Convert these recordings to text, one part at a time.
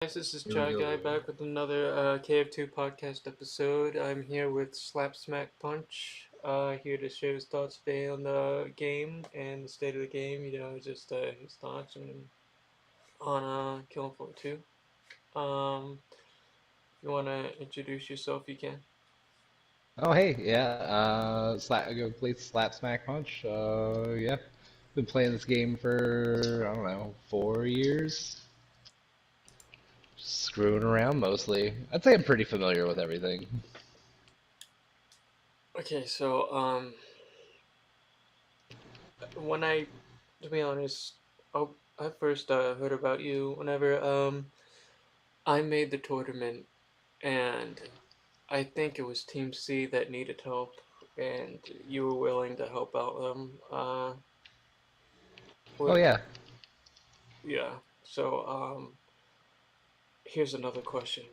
Guys, this is Here we Chai Guy go. back with another KF2 podcast episode. I'm here with Slap Smack Punch, here to share his thoughts today on the game and the state of the game. Just his thoughts on Killing Floor 2. If you want to introduce yourself, you can. Oh hey, yeah. I go play Slap Smack Punch. Yeah. Been playing this game for I don't know 4 years. Screwing around mostly. I'd say I'm pretty familiar with everything. Okay, so when to be honest, I first heard about you whenever I made the tournament and I think it was Team C that needed help, and you were willing to help out them. Oh What? yeah. Yeah. So, here's another question.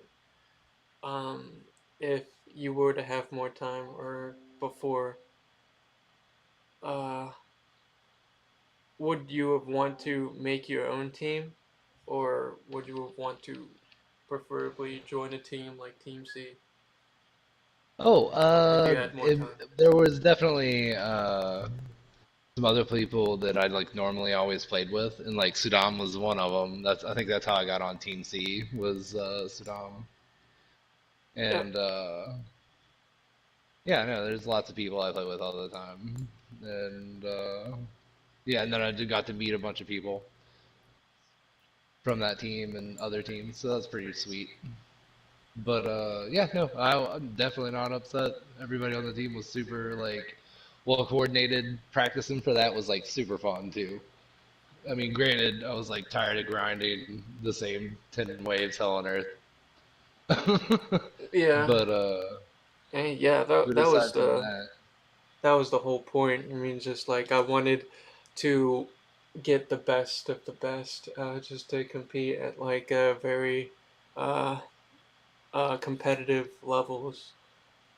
Um, if you were to have more time, or before, uh, would you have want to make your own team, or would you have want to preferably join a team like Team C Oh, if you had more if time? there was definitely some other people that I like normally always played with, and like Sudam was one of them. I think that's how I got on Team C was Sudam, Yeah. and yeah, no, there's lots of people I play with all the time, and yeah, and then I got to meet a bunch of people from that team and other teams, so that's pretty sweet. But yeah, no, I'm definitely not upset. Everybody on the team was super like well coordinated. Practicing for that was like super fun too. I mean, granted, I was like tired of grinding the same 10 waves hell on earth, Yeah. but And yeah, that but that was aside from the that, that was the whole point. I mean, just like I wanted to get the best of the best, just to compete at like a very uh, competitive levels.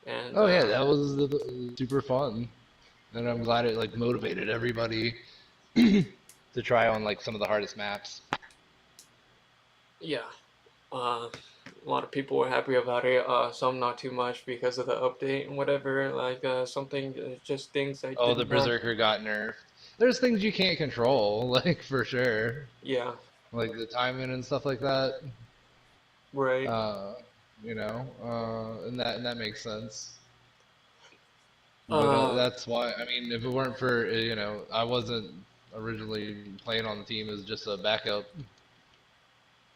And oh yeah, that was super fun, and I'm glad it like motivated everybody to try on like some of the hardest maps. yeah, a lot of people were happy about it. Some not too much because of the update and whatever. Like something, just things I Oh, did the not. Berserker got nerfed. There's things you can't control, like for sure, Yeah, like the timing and stuff like that. right. Uh, and that makes sense. But Uh, that's why. I mean, if it weren't for I wasn't originally playing on the team as just a backup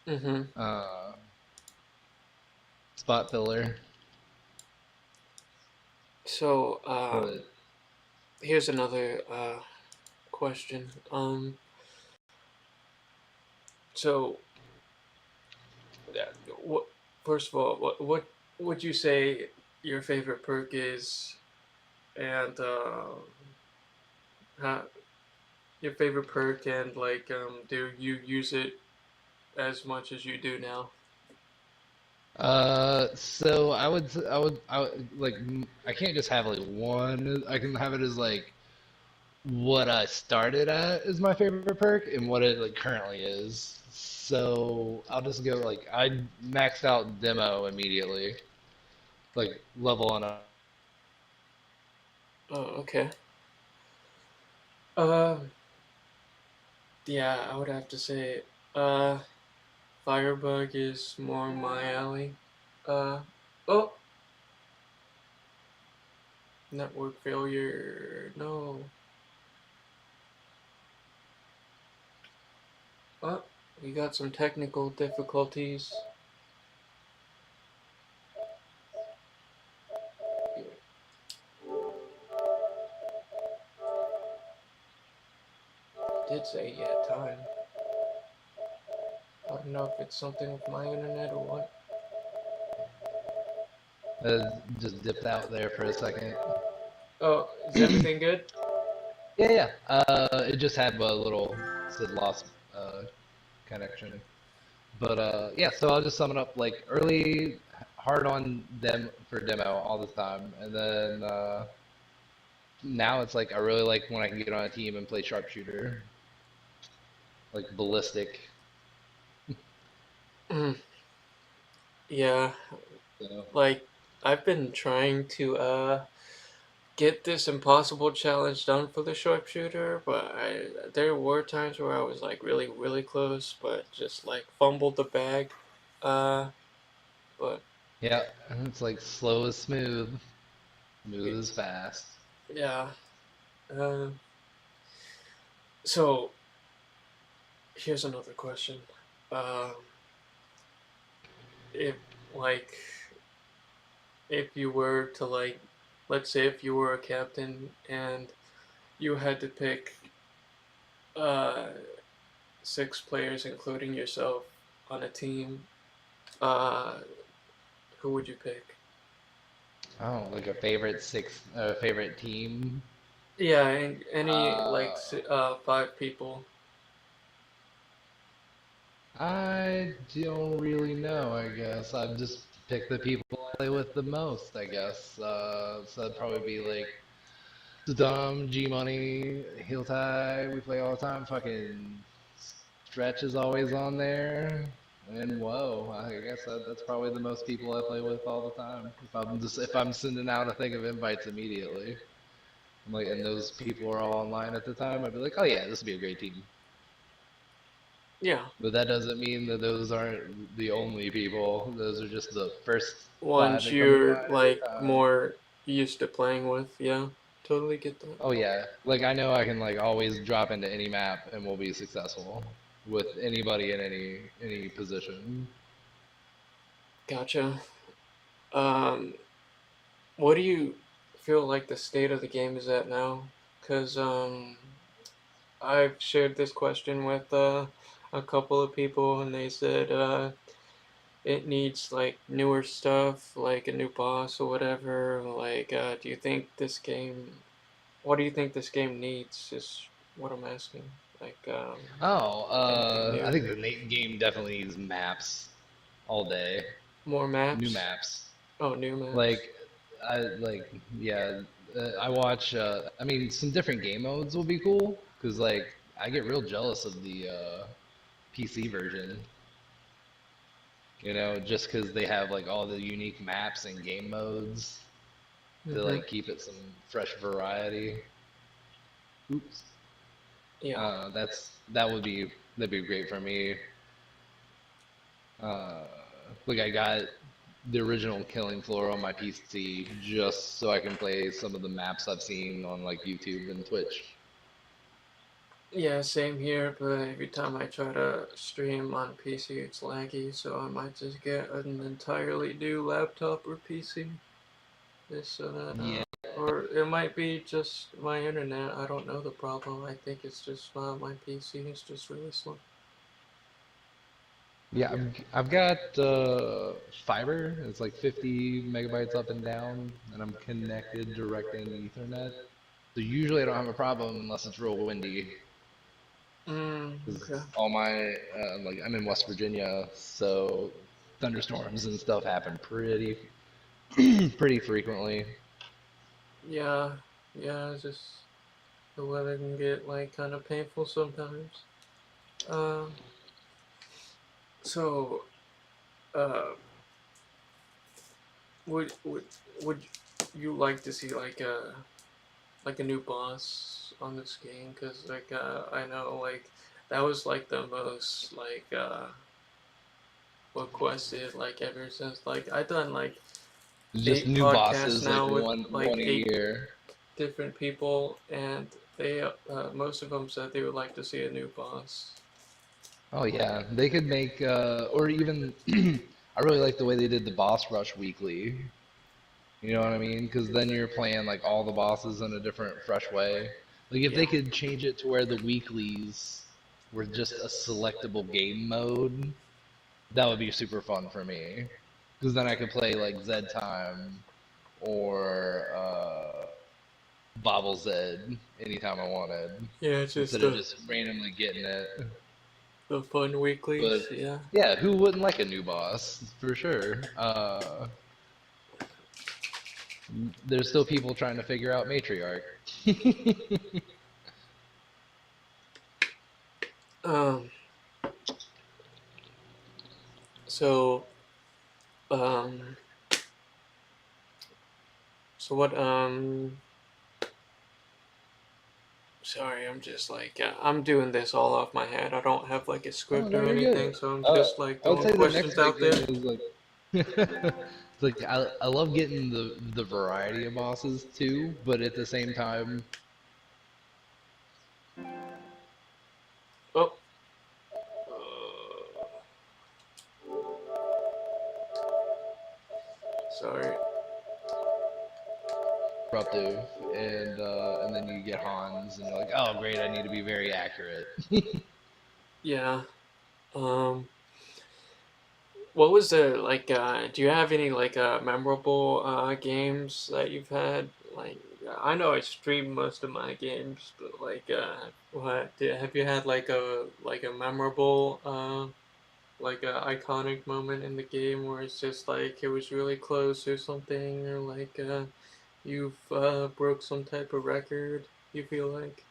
mm-hmm. uh, spot filler. So But here's another question. So yeah, what? First of all, what would you say your favorite perk is, and how, your favorite perk, and like, do you use it as much as you do now? so I would like I can't just have like one. I can have it as like what I started at is my favorite perk and what it like currently is. So I'll just go like I maxed out demo immediately, like level on up. Oh, okay. Uh, yeah, I would have to say, uh, Firebug is more my alley. Uh, oh, network failure. No. Oh, we got some technical difficulties. Did say he had time. I don't know if it's something with my internet or what. Just dipped out there for a second. Oh, is everything good? Yeah, yeah. It just had a little said lost connection. But yeah, so I'll just sum it up like early hard on them for demo all the time, and then now it's like I really like when I can get on a team and play sharpshooter, like ballistic. Mm, yeah, So like I've been trying to get this impossible challenge done for the sharpshooter, but there were times where I was like really really close, but just like fumbled the bag. Uh, but yeah, it's like slow is smooth, y- smooth is fast. yeah. Uh, so here's another question. Um, if like if you were to like, let's say if you were a captain and you had to pick uh six players, including yourself, on a team, uh, who would you pick? Oh, like a favorite team. Yeah, any like Uh, five people. I don't really know, I guess. I've just picked the people I play with the most, I guess. So that'd probably be like Saddam, G Money, Heel Tie, we play all the time. Fucking Stretch is always on there. And whoa, I guess that's probably the most people I play with all the time. If I'm sending out a thing of invites immediately, I'm like, and those people are all online at the time, I'd be like, oh yeah, this would be a great team. Yeah, But that doesn't mean that those aren't the only people. Those are just the first five ones that come to you're mind every like time. more used to playing with. Yeah, totally get that. Oh yeah, like I know I can like always drop into any map and we'll be successful with anybody in any position. Gotcha. Um, what do you feel like the state of the game is at now? Cause I've shared this question with a couple of people, and they said it needs like newer stuff, like a new boss or whatever. Like, do you think this game? What do you think this game needs? Is what I'm asking. Like, Oh, anything I new? think the game definitely needs maps all day. More New maps? maps. Oh, new maps. Like I like yeah. I watch. I mean, some different game modes will be cool because like I get real jealous of the PC version. Just because they have like all the unique maps and game modes to Mm-hmm. like keep it some fresh variety. Oops. Yeah. That'd be great for me. Uh, like I got the original Killing Floor on my PC just so I can play some of the maps I've seen on like YouTube and Twitch. Yeah, same here, but every time I try to stream on PC, it's laggy, so I might just get an entirely new laptop or PC. Just so that, Yeah, or it might be just my internet. I don't know the problem. I think it's just my PC is just really slow. yeah. I've got fiber. It's like 50 megabytes up and down, and I'm connected direct in Ethernet. So usually I don't have a problem unless it's real windy. Because Okay. all my like I'm in West Virginia, so thunderstorms and stuff happen pretty frequently. Yeah, yeah, it's just the weather can get like kind of painful sometimes. Um, so, uh, would would would you like to see like a new boss on this game? Cause like I know like that was like the most like requested like ever since like I done like Just eight new podcasts bosses like now with one like a eight year. different people, and they most of them said they would like to see a new boss. Oh yeah, they could make or even I really like the way they did the boss rush weekly. You know what I mean? Because then you're playing like all the bosses in a different, fresh way. Like if Yeah. they could change it to where the weeklies were just a selectable game mode, that would be super fun for me. Because then I could play like Zed Time or Bobble Zed anytime I wanted, Yeah, it's just instead of just randomly getting it. the fun But weeklies. Yeah. yeah, who wouldn't like a new boss for sure? There's still people trying to figure out Matriarch. Um. So, um, so what, sorry, I'm just like, I'm doing this all off my head. I don't have like a Oh script no, or you're good. anything, so I'm Uh, just like I would throwing say the next questions big out thing there. is like, it's like I love getting the variety of bosses too, but at the same time, Oh, uh, sorry. disruptive, and then you get Hans, and you're like, oh great, I need to be very accurate. Yeah. Um, what was the like? Do you have any like memorable games that you've had? Like, I know I stream most of my games, but like, have you had like a memorable like a iconic moment in the game where it's just like it was really close or something, or like you've broke some type of record? You feel like?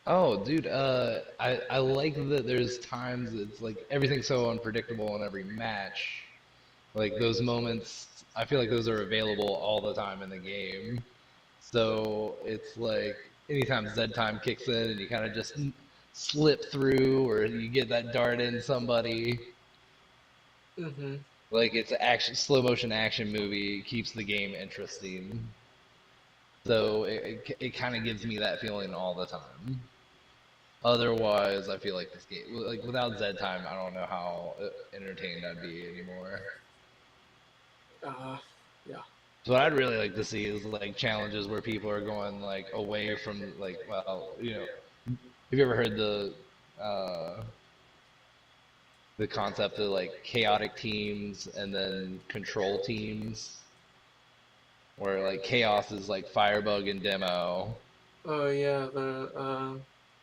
Oh, dude, I like that there's times it's like everything's so unpredictable in every match. Like those moments, I feel like those are available all the time in the game. So it's like anytime Z time kicks in and you kind of just slip through or you get that dart in somebody, Mm-hmm. like it's action, slow motion action movie keeps the game interesting. So it kind of gives me that feeling all the time. Otherwise, I feel like this game, like without Z time, I don't know how entertained I'd be anymore. Uh, yeah. So what I'd really like to see is like challenges where people are going like away from like, well, have you ever heard uh the concept of like chaotic teams and then control teams, where like chaos is like Firebug and Demo. Oh yeah, the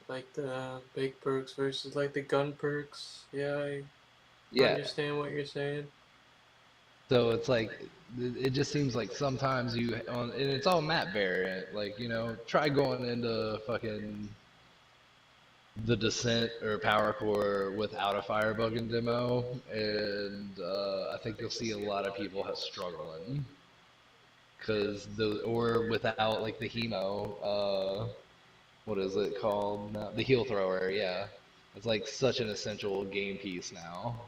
like the big perks versus like the gun perks. Yeah, I Yeah. understand what you're saying. So it's like it just seems like sometimes and it's all map variant. Like try going into fucking the Descent or Power Core without a Firebug and Demo, and I think you'll see a lot of people struggling because or without like the Hemo. What is it called now? The Heal Thrower. Yeah, it's like such an essential game piece now.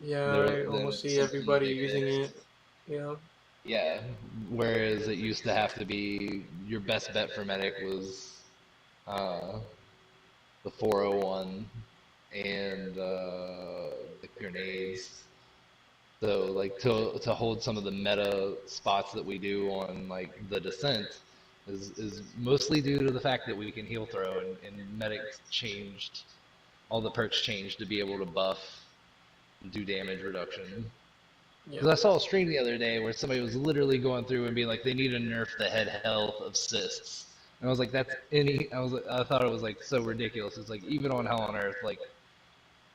Yeah, There, I then almost it's see something that everybody they using fixed. it. Yeah. Yeah, whereas it used to have to be your best bet for medic was uh, the 401 and the grenades. So like to hold some of the meta spots that we do on like the Descent is mostly due to the fact that we can heal throw, and medics changed, all the perks changed to be able to buff and do damage reduction. Yeah. Because I saw a stream the other day where somebody was literally going through and being like, they need to nerf the head health of cysts. And I was like, I thought it was like so ridiculous. It's like even on Hell on Earth, like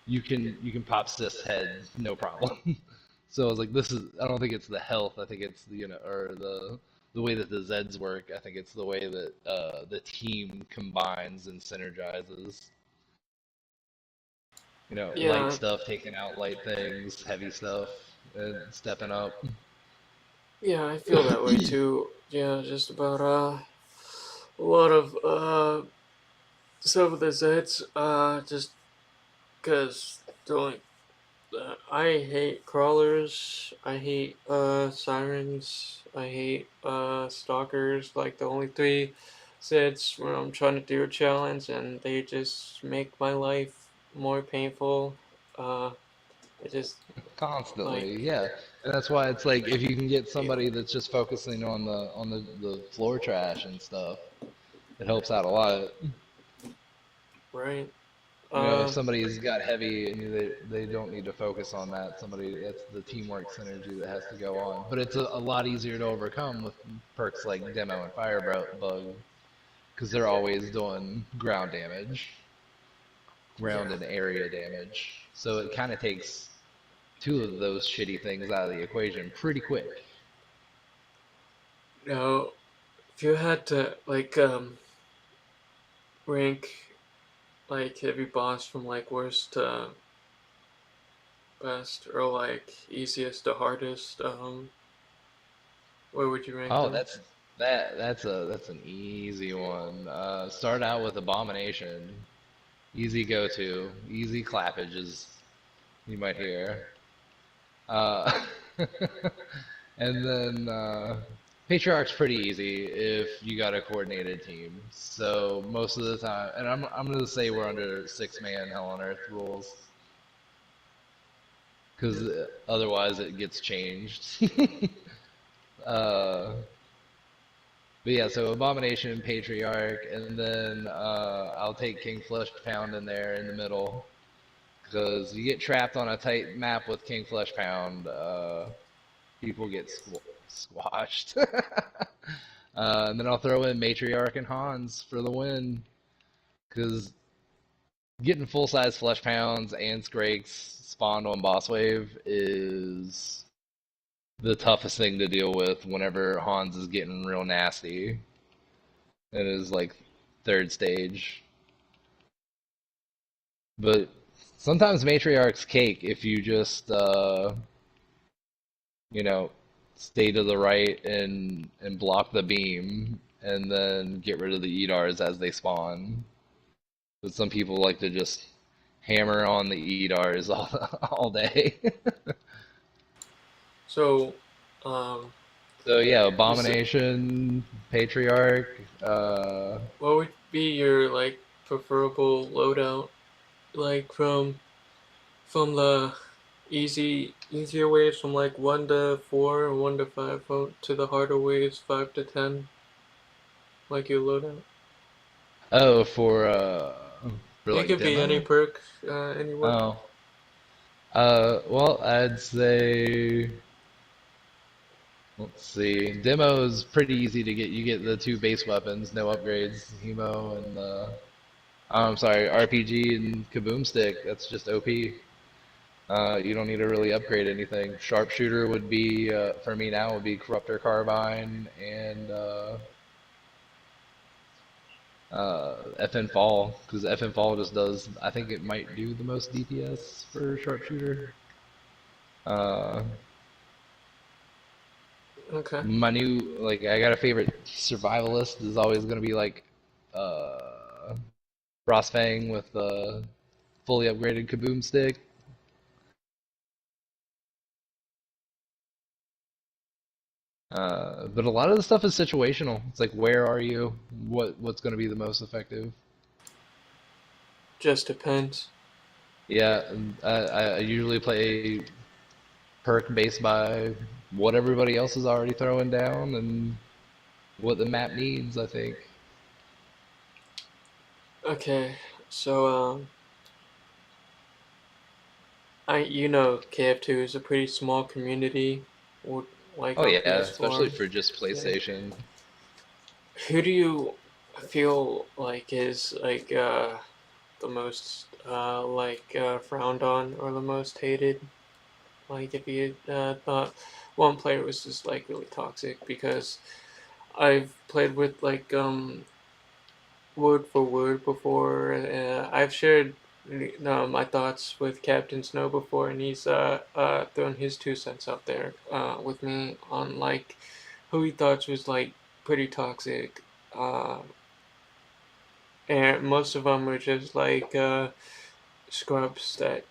you can pop cyst head no problem. So I was like, I don't think it's the health. I think it's or the way that the Zeds work. I think it's the way that the team combines and synergizes. Light Yeah. stuff taking out light things, heavy stuff and stepping up. Yeah, I feel that way too. Yeah, just about a lot of some of the Zeds just because like I hate crawlers. I hate sirens. I hate stalkers. Like the only three sets where I'm trying to do a challenge and they just make my life more painful. I just like Constantly, yeah. And that's why it's like if you can get somebody that's just focusing on the floor trash and stuff, it helps out a lot. right. If Uh, somebody's got heavy and they don't need to focus on that, it's the teamwork synergy that has to go on. But it's a lot easier to overcome with perks like Demo and Firebug because they're always doing ground yeah. and area damage. So it kind of takes two of those shitty things out of the equation pretty quick. Now, if you had to like rank like every boss from like worst to best or like easiest to hardest? Where would you rank Oh, them? that's an easy one. Start out with Abomination. Easy go-to. Easy clappages you might hear. Uh, and then Patriarch's pretty easy if you got a coordinated team. So most of the time, and I'm gonna say we're under 6-man Hell on Earth rules because otherwise it gets changed. uh, but yeah, so Abomination, Patriarch, and then I'll take King Flesh Pound in there in the middle because you get trapped on a tight map with King Flesh Pound. People get squashed. And then I'll throw in Matriarch and Hans for the win. Because getting full size Flesh Pounds and Skrakes spawned on Boss Wave is the toughest thing to deal with whenever Hans is getting real nasty. It is like third stage. But sometimes Matriarch's cake if you just you know, stay to the right and block the beam, and then get rid of the Edars as they spawn. But some people like to just hammer on the Edars all day. So, um, So yeah, you said, Abomination, Patriarch. what would be your like preferable loadout? Like from the easier waves from like 1 to 4 or 1 to 5 to the harder waves 5 to 10, like your loadout. Oh, for It like could be any demo. perk, any weapon. Oh, well, I'd say. Let's see. Demo is pretty easy to get. You get the two base weapons, no upgrades, Hemo and I'm sorry, RPG and Kaboom Stick. That's just OP. You don't need to really upgrade anything. Sharpshooter would be for me now would be Corruptor Carbine and FN Fall because FN Fall just does. I think it might do the most DPS for Sharpshooter. Uh, Okay. my new like I got a favorite survivalist is always gonna be like uh, Frostfang with the fully upgraded Kaboom Stick. But a lot of the stuff is situational. It's like, where are you? What's going to be the most effective? Just depends. Yeah, I usually play perk based by what everybody else is already throwing down and what the map needs, I think. Okay. So I KF2 is a pretty small community, would like Oh on yeah, especially PS4. for just Yeah. PlayStation. Who do you feel like is like the most frowned on or the most hated? Like if you thought one player was just like really toxic, because I've played with like word for word before. I've shared my thoughts with Captain Snow before, and he's thrown his 2 cents out there with me on like who he thought was like pretty toxic. Uh, and most of them were just like scrubs that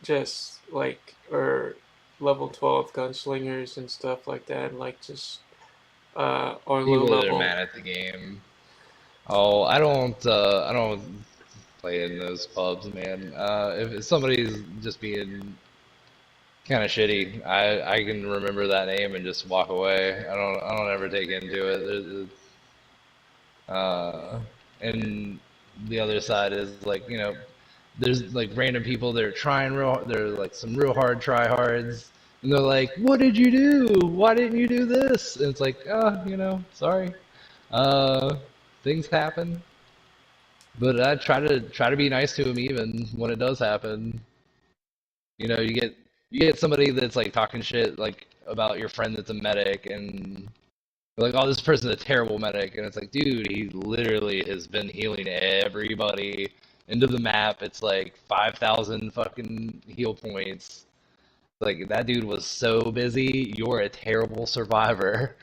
just like are level 12 gunslingers and stuff like that, like just or low People that are level. mad at the game. Oh, I don't play in those pubs, man. If somebody's just being kind of shitty. I can remember that name and just walk away. I don't ever take into it. And the other side is like there's like random people that are trying real. They're like some real hard tryhards, and they're like, "What did you do? Why didn't you do this?" And it's like, sorry. Uh, things happen. But I try to be nice to him even when it does happen. You get somebody that's like talking shit like about your friend that's a medic and you're like, oh, this person's a terrible medic, and it's like, dude, he literally has been healing everybody into the map. It's like 5,000 fucking heal points, like, that dude was so busy. You're a terrible survivor.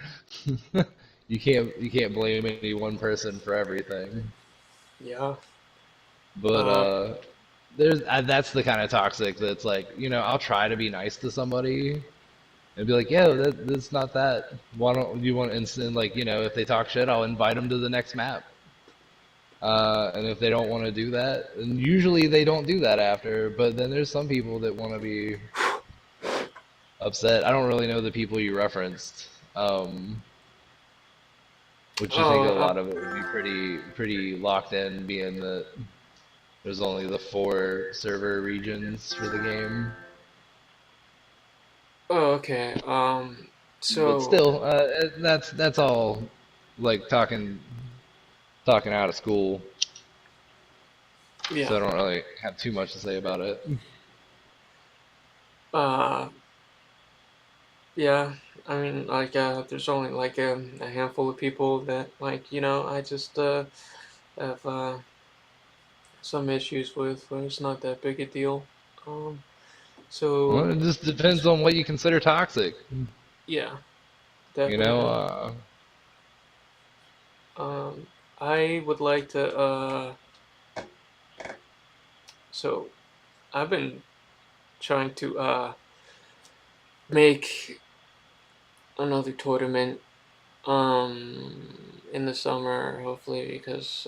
You can't blame any one person for everything. Yeah. But Uh, there's that's the kind of toxic that's like, I'll try to be nice to somebody and be like, yo, that's not that. Why don't you want instant, like, if they talk shit, I'll invite them to the next map. And if they don't want to do that, and usually they don't do that after, but then there's some people that want to be upset. I don't really know the people you referenced. Which you think a oh, lot of it would be pretty locked in, being that there's only the 4 server regions for the game. okay. But So still, that's all like talking out of school, yeah. so I don't really have too much to say about it. Uh, yeah. I mean, like, there's only like a handful of people that, like, I just have some issues with, where it's not that big a deal. Um, Well, so it just depends on what you consider toxic. yeah, You know, definitely. I would like to. So I've been trying to make another tournament in the summer, hopefully, because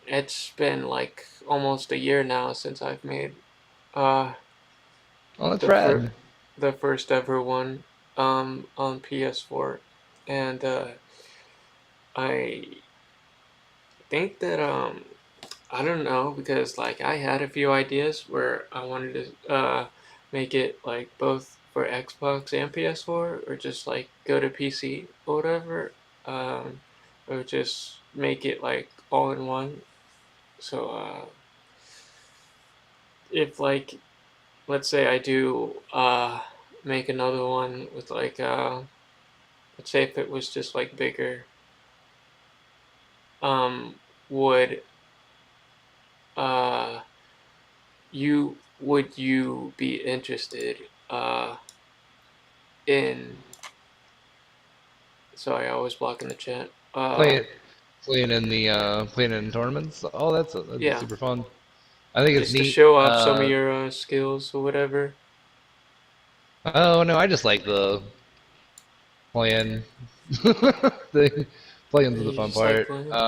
it's been like almost a year now since I've made uh oh, that's the fir- rad. the first ever one on PS4, and I think that I don't know, because like I had a few ideas where I wanted to make it like both for Xbox and PS4, or just like go to PC or whatever, um, or just make it like all in one. So if like, let's say I do make another one with like let's say if it was just like bigger, um would uh you be interested in, sorry, I was blocking the chat. Play it, playing in tournaments. Oh, that'd be Yeah, super fun. I think it's just to neat. show off some of your skills or whatever. Oh no, I just like the playing thing. Playing's the You fun just like part. playing.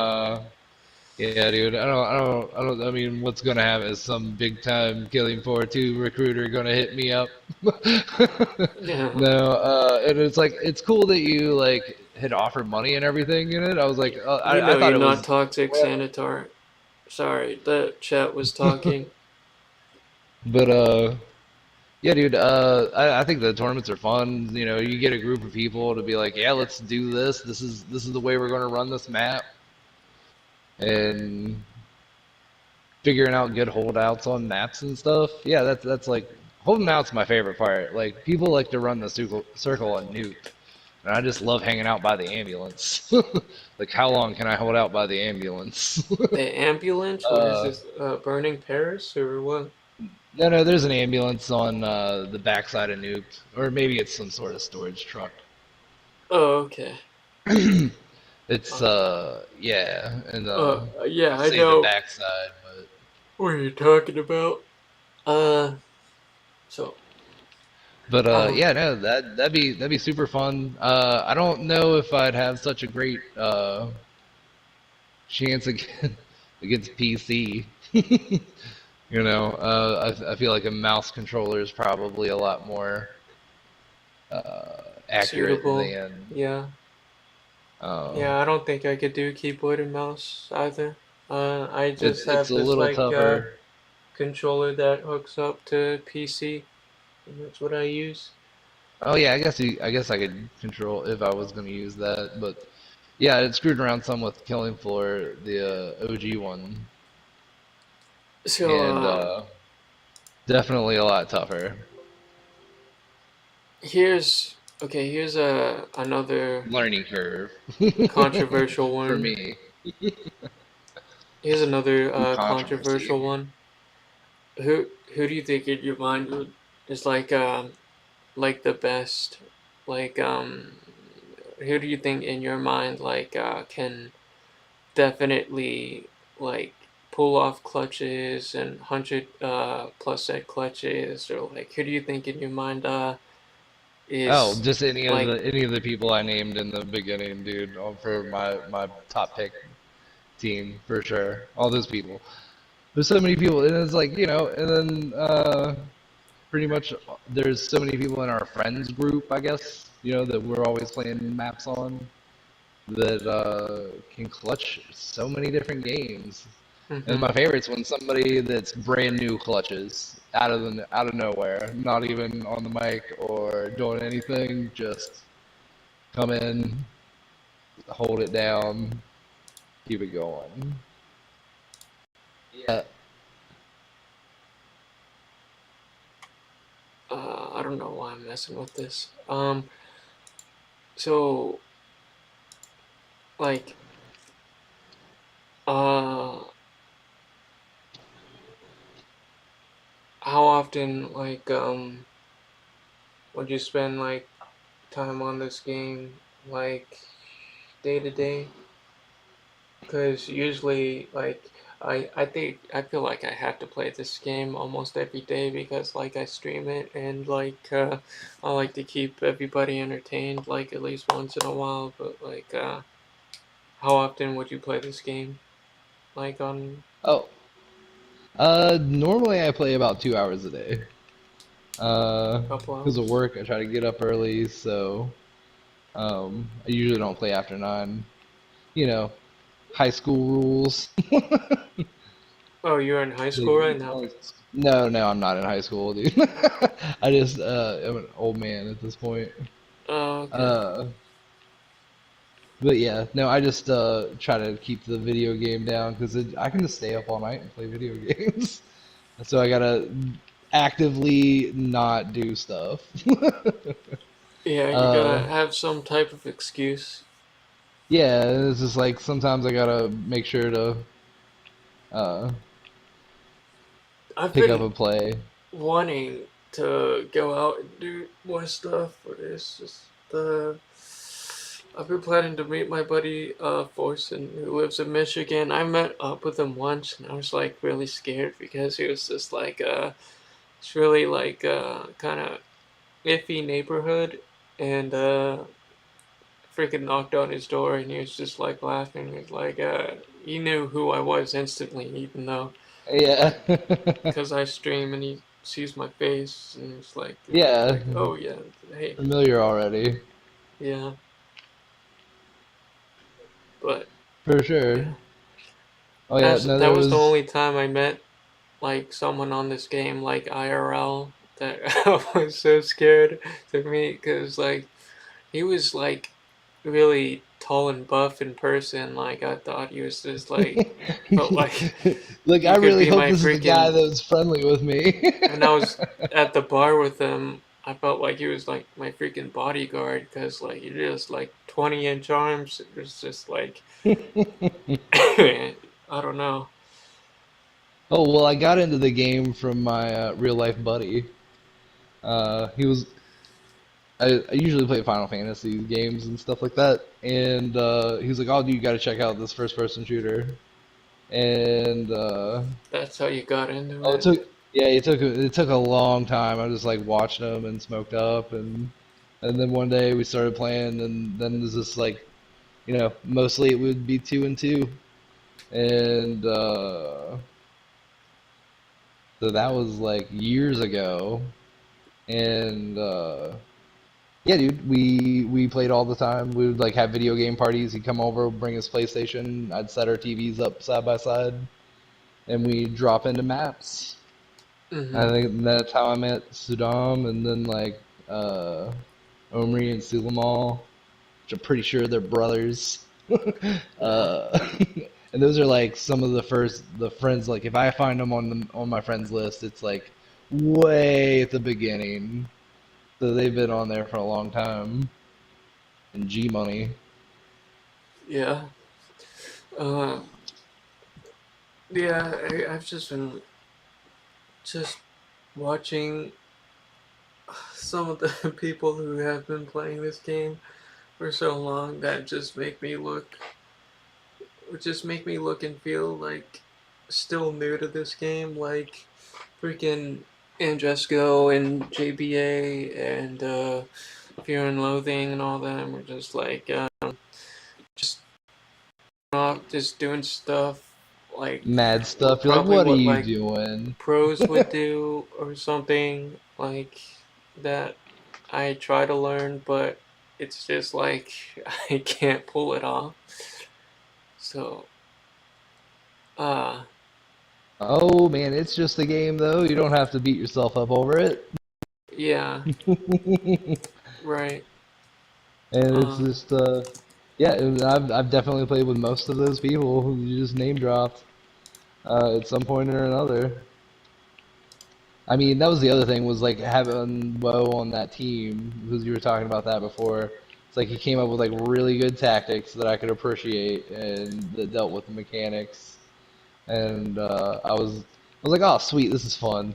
Yeah, dude. I don't. I mean, what's gonna happen is some big time Killing Floor 2 recruiter gonna hit me up. Yeah, No, and it's like it's cool that you like had offered money and everything in it. I was like, I you're thought it not was. toxic, Sanitar. Sorry, the chat was talking. But yeah, dude. I think the tournaments are fun. You get a group of people to be like, yeah, let's do this. This is the way we're gonna run this map, and figuring out good holdouts on maps and stuff. Yeah, that's like holding out's my favorite part. Like people like to run the circle on Nuke, and I just love hanging out by the ambulance. Like how long can I hold out by the ambulance? The ambulance? What is uh, this? Burning Paris or what? no, there's an ambulance on the backside of Nuke, or maybe it's some sort of storage truck. Oh, okay. It's Uh, yeah, and yeah, I I say the know backside, but what you're talking about. Uh, so, yeah, no, that'd be super fun. I don't know if I'd have such a great chance against PC. I feel like a mouse controller is probably a lot more accurate suitable. than Yeah. uh, Yeah, I don't think I could do keyboard and mouse either. I just it's have a this little like tougher. controller that hooks up to PC, and that's what I use. Oh yeah, I guess I could control if I was going to use that, but yeah, it screwed around some with Killing Floor, the OG one, So and definitely a lot tougher. here's a another Learning curve controversial for one. me. Here's another Ooh, controversial controversy. one. Who do you think in your mind would is like like the best? Like who do you think in your mind can definitely like pull off clutches and 100 plus set clutches, or like who do you think in your mind Oh, is just like any of the people I named in the beginning, dude, for my top pick team for sure. All those people. There's so many people, and it's like, and then pretty much there's so many people in our friends group, I guess, that we're always playing maps on that can clutch so many different games. And mm-hmm. my favorite's when somebody that's brand new clutches out of nowhere, not even on the mic or doing anything, just come in, hold it down, keep it going. Yeah. I don't know why I'm messing with this. So like uh how often would you spend like time on this game, like day to day? Because usually, like, I think I feel like I have to play this game almost every day because like I stream it and I like to keep everybody entertained like at least once in a while. But how often would you play this game? Like on Oh, normally I play about 2 hours a day. a couple Because of hours? work, I try to get up early, so I usually don't play after 9. You know, high school rules. Oh, you're in high school right now. No, no, I'm not in high school, dude. I just am an old man at this point. Oh, okay. Uh, but yeah, no, I just try to keep the video game down because I can just stay up all night and play video games. So I gotta actively not do stuff. Yeah, you uh, gotta have some type of excuse. yeah, it's just like sometimes I gotta make sure to uh, I've pick up been and play. wanting to go out and do more stuff, but it's just I've been planning to meet my buddy Forsen, who lives in Michigan. I met up with him once, and I was like really scared because he was just it's really kind of iffy neighborhood, and freaking knocked on his door, and he was just like laughing. He was like he knew who I was instantly, even though Yeah, like because I stream and he sees my face and it's yeah, like, oh yeah, hey, familiar already yeah, but for sure. yeah, Oh yeah, no, that there was the was. only time I met like someone on this game like IRL that I was so scared to meet because like he was like really tall and buff in person. Like I thought he was just like felt like Look, I he could really be hope my this is the guy freaking. that was friendly with me. When I was at the bar with him, I felt like he was like my freaking bodyguard because like he just like 20-inch arms. It was just like I don't know. Oh well, I got into the game from my real life buddy. He was. I usually play Final Fantasy games and stuff like that, and he was like, "Oh, dude, you got to check out this first person shooter." And That's how you got into oh, it it. took yeah, it took a long time. I just like watched him and smoked up, and then one day we started playing, and then there's this like mostly it would be 2 and 2, and so that was like years ago, and yeah, dude, we played all the time. We would like have video game parties. He'd come over, bring his PlayStation. I'd set our TVs up side by side, and we drop into maps. I Hmm. think that's how I met Sudam, and then like uh, Omri and Sulamal, which I'm pretty sure they're brothers. Yeah. uh, and those are like some of the friends. Like if I find them on my friends list, it's like way at the beginning. So they've been on there for a long time. And G Money. Yeah. Uh, yeah. I've just been just watching some of the people who have been playing this game for so long that just make me look and feel like still new to this game, like freaking Andresco and JBA and Fear and Loathing and all them are just like just not just doing stuff like Mad stuff. You're like, probably what are what you like doing? pros would do or something like that. I try to learn, but it's just like I can't pull it off. So, uh, Oh man, it's just a game though. You don't have to beat yourself up over it. yeah, right. And it's Uh, just yeah, I've definitely played with most of those people who you just name dropped at some point or another. I mean, that was the other thing was like having Woe on that team because you were talking about that before. It's like he came up with like really good tactics that I could appreciate and that dealt with the mechanics. And I was like, oh sweet, this is fun.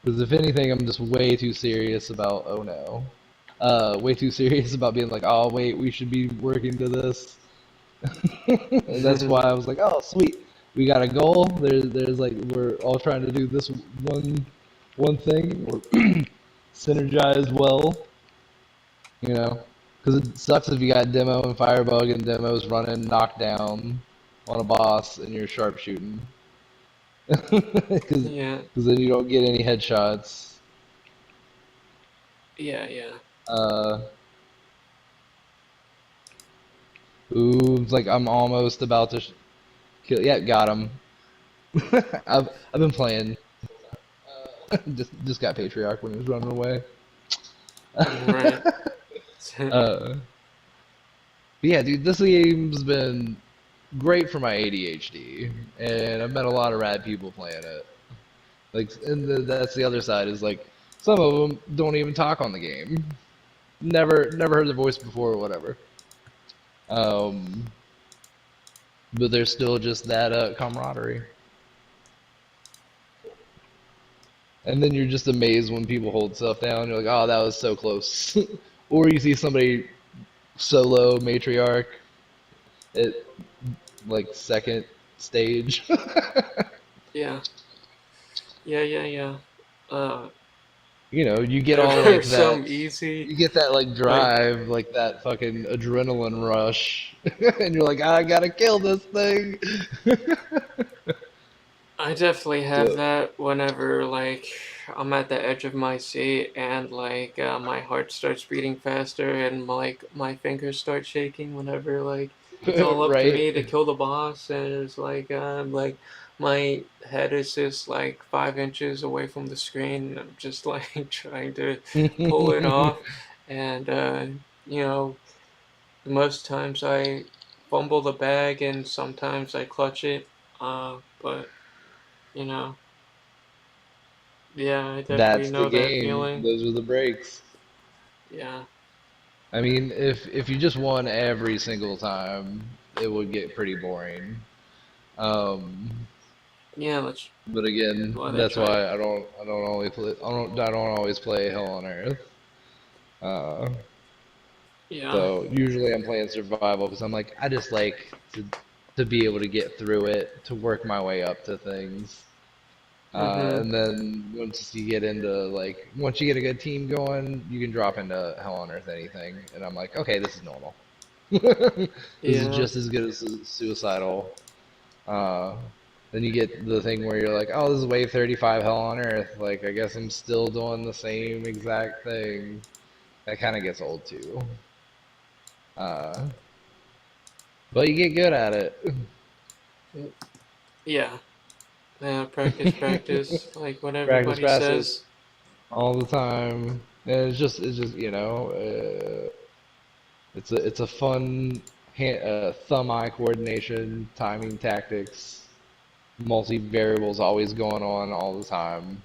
Because if anything, I'm just way too serious about oh no, way too serious about being like, oh wait, we should be working to this. And that's why I was like, oh sweet, we got a goal. There's like we're all trying to do this one thing. We're synergized well, you know. Because it sucks if you got demo and firebug and demos running knockdown on a boss and you're sharpshooting. Because yeah, then you don't get any headshots. yeah, yeah. Uh, ooh, it's like I'm almost about to kill. Yeah, got him. I've been playing. Just got Patriarch when he was running away. Right. But yeah, dude, this game's been great for my ADHD, and I've met a lot of rad people playing it. Like, and that's the other side is like some of them don't even talk on the game. Never heard their voice before or whatever. Um, but there's still just that camaraderie. And then you're just amazed when people hold stuff down. You're like, oh, that was so close. Or you see somebody solo matriarch at like second stage. Yeah, yeah, yeah, yeah. Uh, You know, you get there all are like some that. easy, You get that like like drive, like that fucking adrenaline rush, and you're like, I gotta kill this thing. I definitely have So, that whenever like I'm at the edge of my seat and like my heart starts beating faster and like my fingers start shaking whenever like it's all up to right? me to kill the boss and it's like my head is just like 5 inches away from the screen and I'm just like trying to pull it off and you know most times I fumble the bag and sometimes I clutch it but you know yeah, I definitely That's the know that game. feeling. Those are the breaks. Yeah. I mean, if you just won every single time, it would get pretty boring. Um, Yeah, that's but again, why they that's try to. why I don't always play Hell on Earth. Uh, Yeah. so usually I'm playing survival because I'm like I just like to be able to get through it, to work my way up to things. Mhm. And then once you get a good team going, you can drop into Hell on Earth anything, and I'm like, okay, this is normal. This is Yeah. just as good as suicidal. Uh, then you get the thing where you're like, oh, this is wave 35 Hell on Earth. Like, I guess I'm still doing the same exact thing. That kind of gets old too. Uh, but you get good at it. Yeah. Yeah. Practice, practice. Like what Practice everybody passes says. all the time. And it's just it's a fun thumb-eye coordination, timing tactics, multi-variables always going on all the time.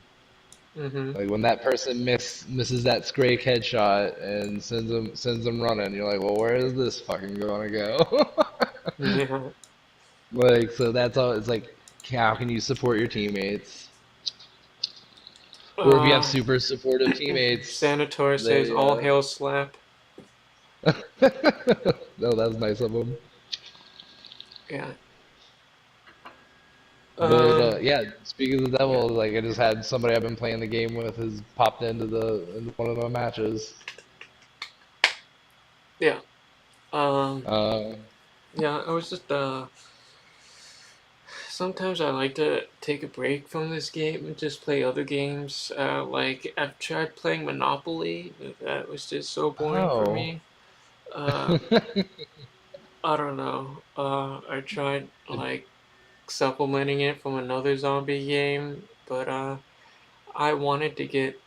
Mhm. Like when that person misses that Scrake headshot and sends them running, you're like, well, where is this fucking gonna go? Yeah. Like so that's all. It's like how can you support your teammates? Or if you have Uh, super supportive teammates, Sanator says they all hail slap. no, that's nice of them. Yeah. But Um. yeah, speaking of the devil, like I just had somebody I've been playing the game with has popped into one of my matches. Yeah. Um. Uh, Yeah. I was just Sometimes I like to take a break from this game and just play other games. Like I've tried playing Monopoly, but that was just so boring for oh, me. Uh, I don't know. I tried like supplementing it from another zombie game, but I wanted to get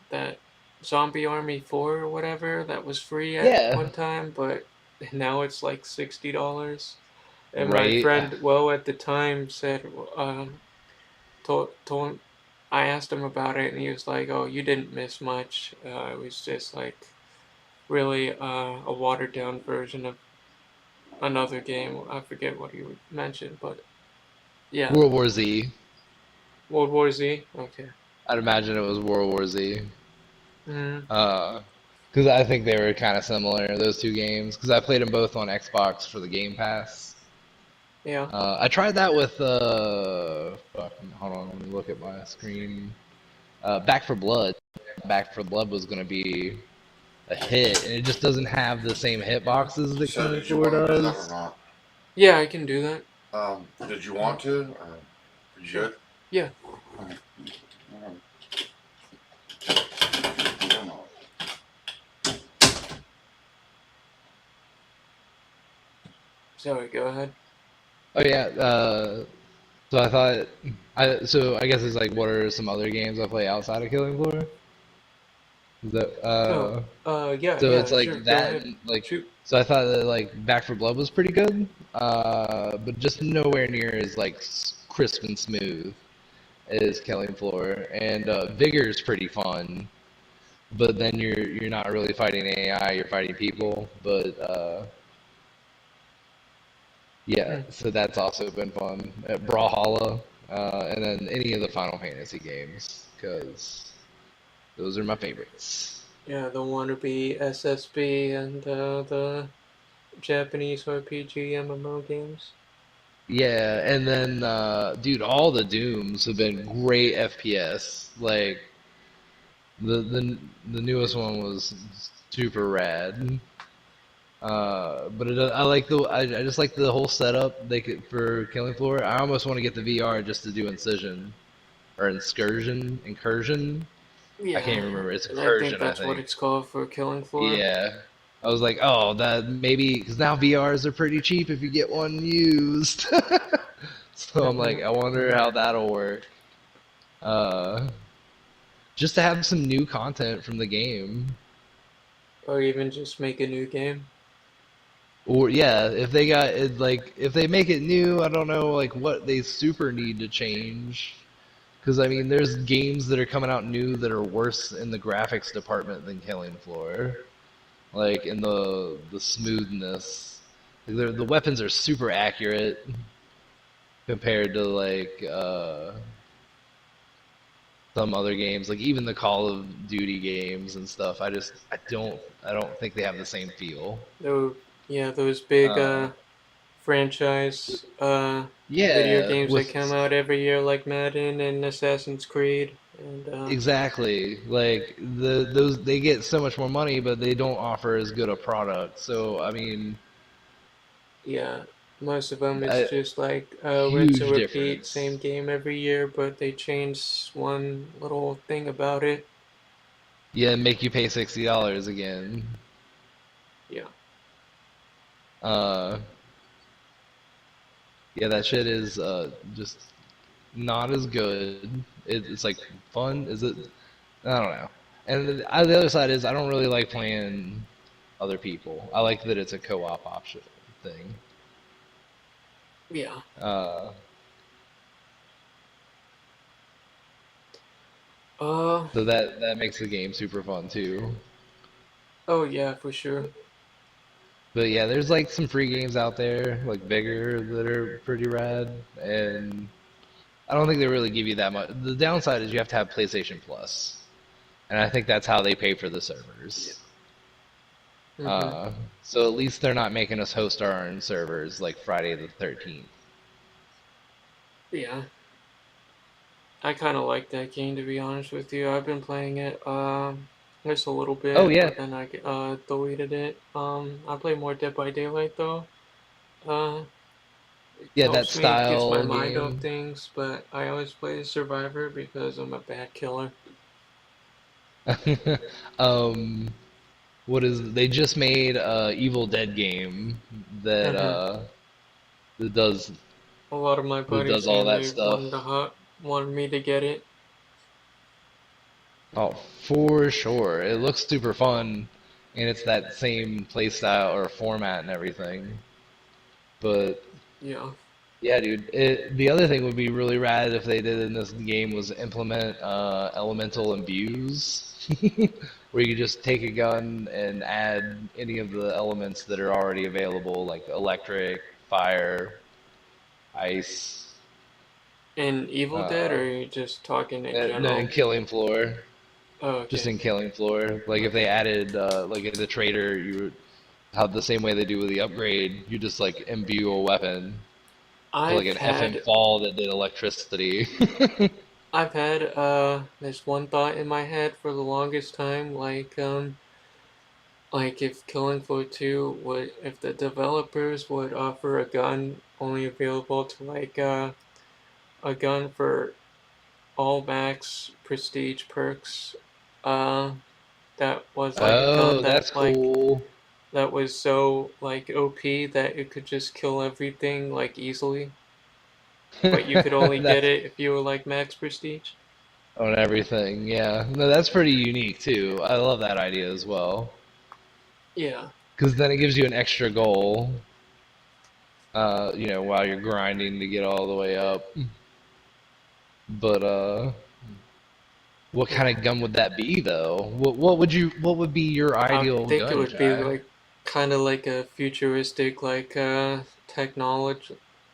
that Zombie Army 4 or whatever that was free at yeah, one time, but now it's like $60. And my right. friend, well, at the time said, told I asked him about it, and he was like, "Oh, you didn't miss much. It was just like really a watered down version of another game. I forget what he mentioned, but yeah, World War Z. World War Z. Okay. I'd imagine it was World War Z. Mm, Uh, because I think they were kind of similar, those two games. Because I played them both on Xbox for the Game Pass. yeah. I tried that with fuck, hold on, let me look at my screen. Back for Blood. Back for Blood was gonna be a hit, and it just doesn't have the same hitboxes that So Killing did you Floor want to do that or does. not? Yeah, I can do that. Did you want to? Or you Sure. good? Yeah. Okay. Alright. I don't know. Sorry, go ahead. Oh yeah. So I thought, so I guess it's like, what are some other games I play outside of Killing Floor? Is that, Oh, yeah, so it's yeah, like sure. Go that, ahead. and like, Shoot. so I thought that like Back for Blood was pretty good, but just nowhere near as like crisp and smooth as Killing Floor. And Vigor is pretty fun, but then you're not really fighting AI, you're fighting people. But yeah, Mm. so that's also been fun. Brawlhalla, and then any of the Final Fantasy games, because those are my favorites. Yeah, the wannabe SSB and the Japanese RPG MMO games. Yeah, and then dude, all the Dooms have been great FPS. Like the newest one was super rad. But I like I just like the whole setup they could for Killing Floor. I almost want to get the VR just to do Incision or Incursion. I can't Yeah, even remember. It's I think Incursion, I that's what think. it's called for Killing Floor. Yeah. I was like, oh, that maybe because now VRs are pretty cheap if you get one used. So I'm Hmm. like, I wonder how that'll work. Uh, just to have some new content from the game. Or even just make a new game. Or yeah, if they got it, like if they make it new, I don't know like what they super need to change. Because I mean, there's games that are coming out new that are worse in the graphics department than Killing Floor, like in the smoothness. Like, the weapons are super accurate compared to like some other games, like even the Call of Duty games and stuff. I don't think they have the same feel. Though, yeah, those big Uh, franchise video yeah, games that with come out every year, like Madden and Assassin's Creed, and exactly like those they get so much more money, but they don't offer as good a product. So I mean, yeah, most of them it's I, just like rinse and huge repeat, same difference. game every year, but they change one little thing about it. Yeah, make you pay $60 again. Yeah. Uh, yeah, that shit is just not as good. It's like fun. Is it? I don't know. And the other side is I don't really like playing other people. I like that it's a co-op option thing. Yeah. Uh, Uh, so that makes the game super fun too. oh yeah, for sure. But yeah, there's like some free games out there like Vigor that are pretty rad, and I don't think they really give you that much. The downside is you have to have PlayStation Plus, and I think that's how they pay for the Yeah. servers. Mhm. So at least they're not making us host our own servers like Friday the 13th. Yeah. I kind of like that game, to be honest with you. I've been playing it just a little Oh bit, yeah, but then I deleted it. I play more Dead by Daylight though. Uh, it yeah, that helps me, gets my style mind off game. things, but I always play Survivor because I'm a bad killer. um, what is they just made a Evil Dead game that Hmm. that does A lot of my that buddies does all and that they stuff. wanted me to get it. Oh, for sure. It looks super fun, and it's that same play style or format and everything. But Yeah. yeah, dude. The other thing would be really rad if they did in this game was implement elemental imbues, where you just take a gun and add any of the elements that are already available, like electric, fire, ice, In Evil Dead, or uh, are you just talking in and general? killing floor. Oh, Just okay. in killing floor. Like if they Okay. added like in the trader, you would have the same way they do with the upgrade. You just like imbue a weapon to like I've an FM had fall that did electricity. I've had there's one thought in my head for the longest time, like if Killing Floor 2 would, if the developers would offer a gun only available to a gun for all max prestige perks, uh that was like a gun Oh, that's cool. that was so like OP that it could just kill everything like easily, but you could only get That's it if you were like max prestige. on everything. Yeah, no, that's pretty unique too. I love that idea as well Yeah. because then it gives you an extra goal. While you're grinding to get all the way up. But what kind Yeah. of gun would that be though? What would be your I ideal think it gun, would be Jai? like kind of like a futuristic,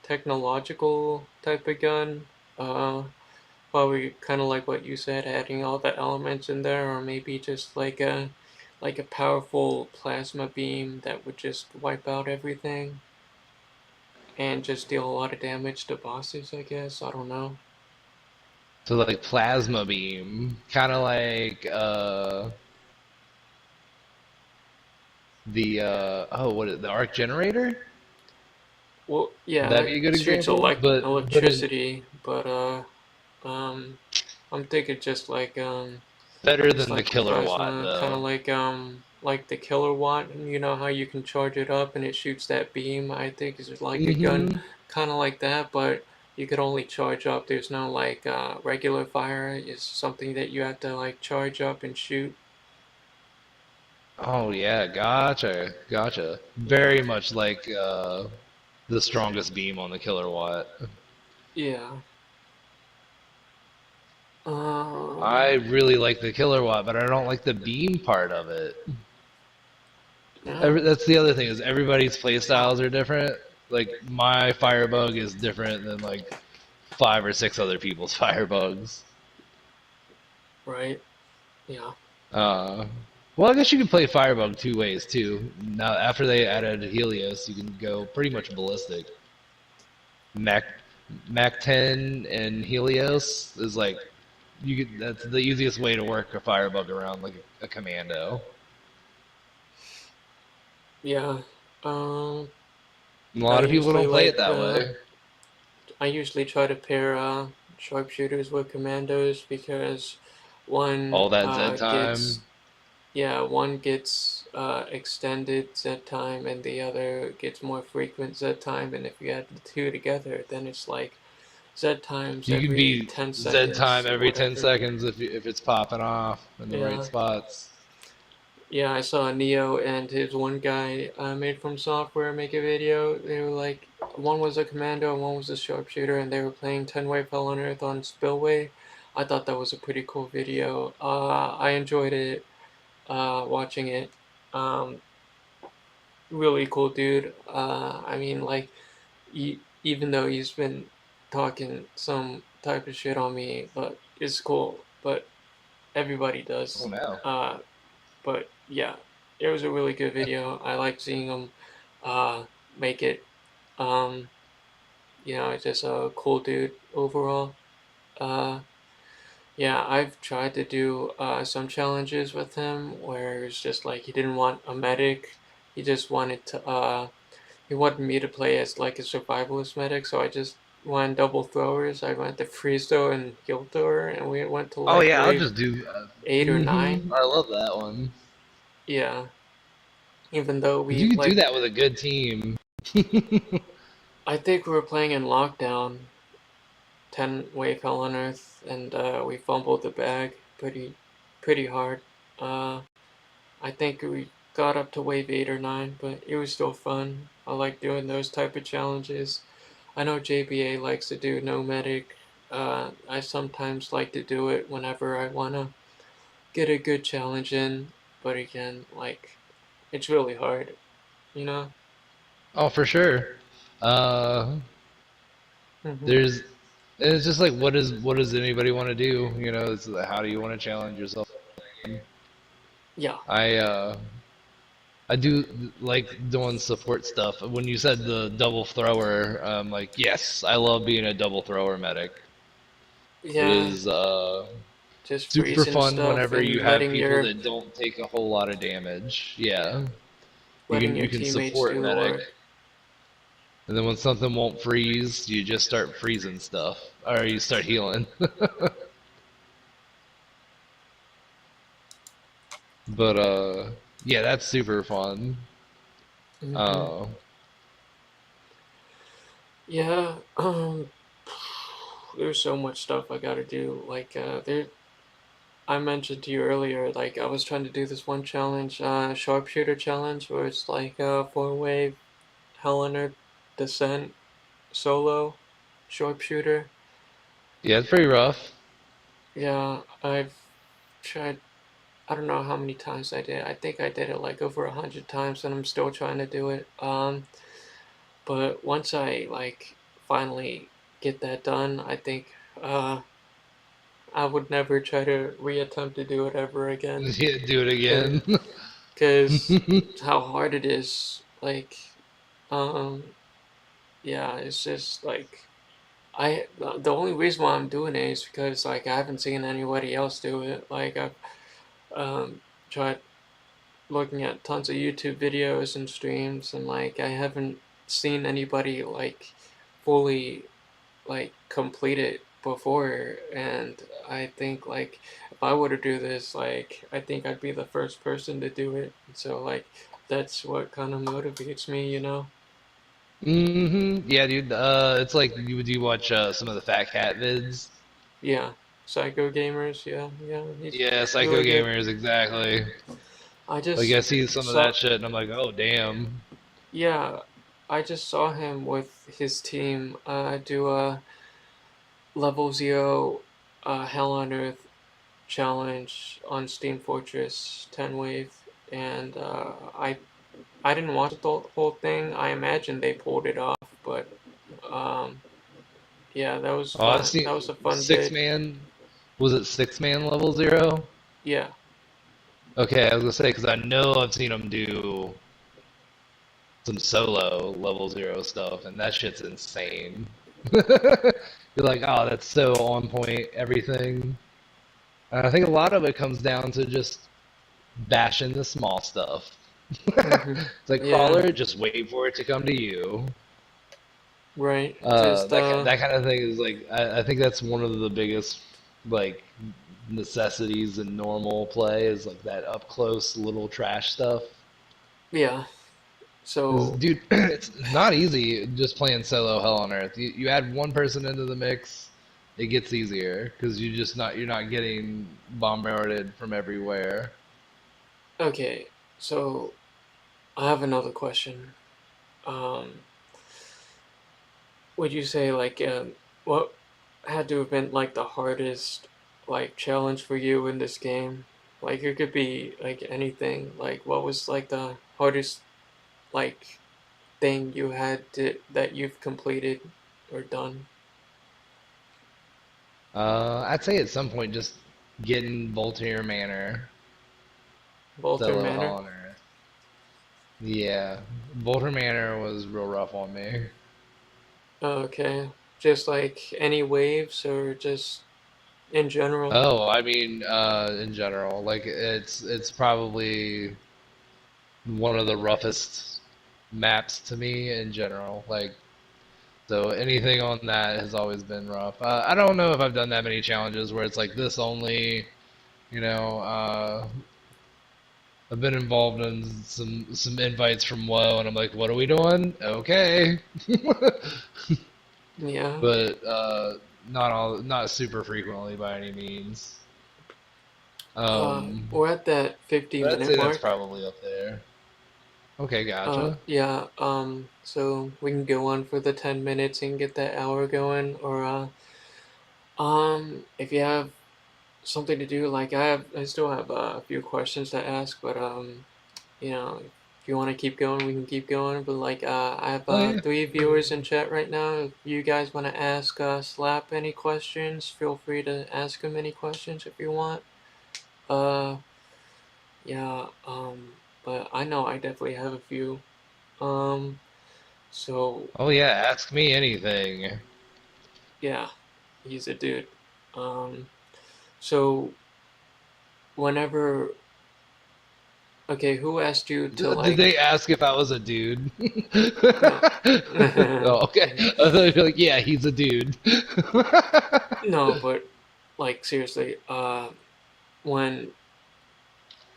technological type of gun. Uh, Probably kind of like what you said, adding all the elements in there, or maybe just like a powerful plasma beam that would just wipe out everything and just deal a lot of damage to bosses. I guess I don't know. So like plasma beam, kind of like the arc generator? Well, Would yeah, that be it a good shoots example? But in electricity, but um, I'm thinking better just than the like kilowatt plasma, kind of though. like the killer watt. You know how you can charge it up and it shoots that beam. I think is like a gun, Hmm. kind of like that, but you could only charge up. There's no regular fire. It's something that you have to like charge up and shoot. Oh yeah, gotcha. Yeah, Very much like the strongest beam on the kilowatt. yeah. I Um, really like the kilowatt, but I don't like the beam part of it. yeah. That's the other thing is everybody's play styles are different. Like my firebug is different than like five or six other people's firebugs. Right. Yeah. Uh, well, I guess you can play firebug two ways too. Now after they added Helios, you can go pretty much ballistic. Mac Mac 10 and Helios is like that's the easiest way to work a firebug around like a commando. Yeah. Um, A I lot of people usually don't play it that way. I usually try to pair sharpshooters with commandos because one All that Z time. one gets extended Z time and the other gets more frequent Z time, and if you add the two together, then it's like Z times You can every be 10 Z time seconds or every 10 whatever. seconds if it's popping off in the right Yeah. spots. Yeah, I saw Neo and his one guy made from software make a video. They were like, one was a commando and one was a sharpshooter, and they were playing 10 Way Fell on Earth on Spillway. I thought that was a pretty cool video. I enjoyed it, watching it. Um, Really cool dude. I mean, like, even though he's been talking some type of shit on me, but it's cool. But everybody Oh does. no. Uh, but yeah, it was a really good video. I like seeing him make it. Um, it's just a cool dude overall. Uh, yeah, I've tried to do some challenges with him where it's just like he didn't want a medic. He just wanted to he wanted me to play as like a survivalist medic, so I just went double throwers. I went to freeze thrower and heal thrower, and we went to Oh like yeah, I'll wave just do. 8 or 9. I love that one. Yeah, even though If we you could do like, that with a good team. I think we were playing in lockdown, 10 wave hell on earth, and we fumbled the bag pretty hard. Uh, I think we got up to wave 8 or 9, but it was still fun. I like doing those type of challenges. I know JBA likes to do no medic. I sometimes like to do it whenever I wanna get a good challenge in, but again, like it's really hard, you know. Oh, for sure. Uh, Hmm. there's. It's just like, what does anybody want to do? It's like, how do you want to challenge yourself? Yeah. I uh, I do like doing support stuff. When you said the double thrower, I'm like, yes, I love being a double thrower medic. It Yeah, is just super freezing fun stuff whenever and you have people that don't take a whole lot of damage. Yeah, you letting can your you can teammates support do the medic, work. and then when something won't freeze, you just start freezing stuff, or you start healing. But yeah, that's super fun. Hmm. Uh, Yeah, there's so much stuff I gotta do. Like, I mentioned to you earlier, like I was trying to do this one challenge, sharpshooter challenge, where it's like a 4 wave Hell on Earth descent solo sharpshooter. yeah, it's pretty rough. Yeah, I've tried. I don't know how many times I did. I think I did it like over 100 times, and I'm still trying to do it. But once I like finally get that done, I think I would never try to reattempt to do it ever again. Yeah, do it Cause, again. 'Cause how hard it is. Like, um, yeah, it's just like the only reason why I'm doing it is because like I haven't seen anybody else do it. Like I've um tried looking at tons of YouTube videos and streams, and like I haven't seen anybody like fully like complete it before. And I think like if I were to do this, like I think I'd be the first person to do it. So like that's what kind of motivates me, you know. Yeah, dude. It's like you watch some of the Fat Cat vids. Yeah, Psycho Gamers, yeah, yeah, he's Yeah, Psycho really good. Gamers, exactly. I Like just I see some of saw that shit, and I'm like, oh damn. Yeah, I just saw him with his team do a level 0 Hell on Earth challenge on Steam Fortress 10 Wave, and I didn't watch the whole thing. I imagine they pulled it off, but um, yeah, that was Oh, I've fun. seen That was a fun six vid. man. Was it six man level 0? Yeah. Okay, I was gonna say because I know I've seen him do some solo level 0 stuff, and that shit's insane. You're like, oh, that's so on point, everything. And I think a lot of it comes down to just bashing the small stuff. Hmm. It's like Yeah. crawler, just wait for it to come to you. Right. Just That kind of thing is like I think that's one of the biggest like necessities in normal play is like that up close little trash stuff. yeah. 'Cause, So dude, it's not easy just playing solo Hell on Earth. You add one person into the mix, it gets easier because you're not getting bombarded from everywhere. okay. So I have another question. Um, would you say like what had to have been like the hardest like challenge for you in this game? Like it could be like anything. Like what was like the hardest like thing you had to that you've completed or done? I'd say at some point just getting Voltaire Manor, Bolter Stella Manor? Holler. Yeah, Voltaire Manor was real rough on me. Okay. Just like any waves or just in general? Oh, I mean, in general, like it's probably one of the roughest maps to me in general. Like, so anything on that has always been rough. I don't know if I've done that many challenges where it's like this only. You know, I've been involved in some invites from Woe, and I'm like, what are we doing? Okay, Yeah. but not super frequently by any means. Um, We're at that 50 but I'd minute say that's mark. probably up there. Okay, gotcha. Yeah, so we can go on for the 10 minutes and get that hour going, or, if you have something to do, like I still have a few questions to ask, but, if you want to keep going, we can keep going, but, like, I have, Oh yeah. three viewers in chat right now. If you guys want to ask, Slap any questions, feel free to ask him any questions if you want. Uh, yeah, but I know I definitely have a few. Um, so Oh yeah. Ask me anything. yeah, he's a dude. Um, so whenever, okay, who asked you to Did they like, ask if I was a dude? no, Oh, okay. I thought you were like, yeah, he's a dude. no, but like seriously, when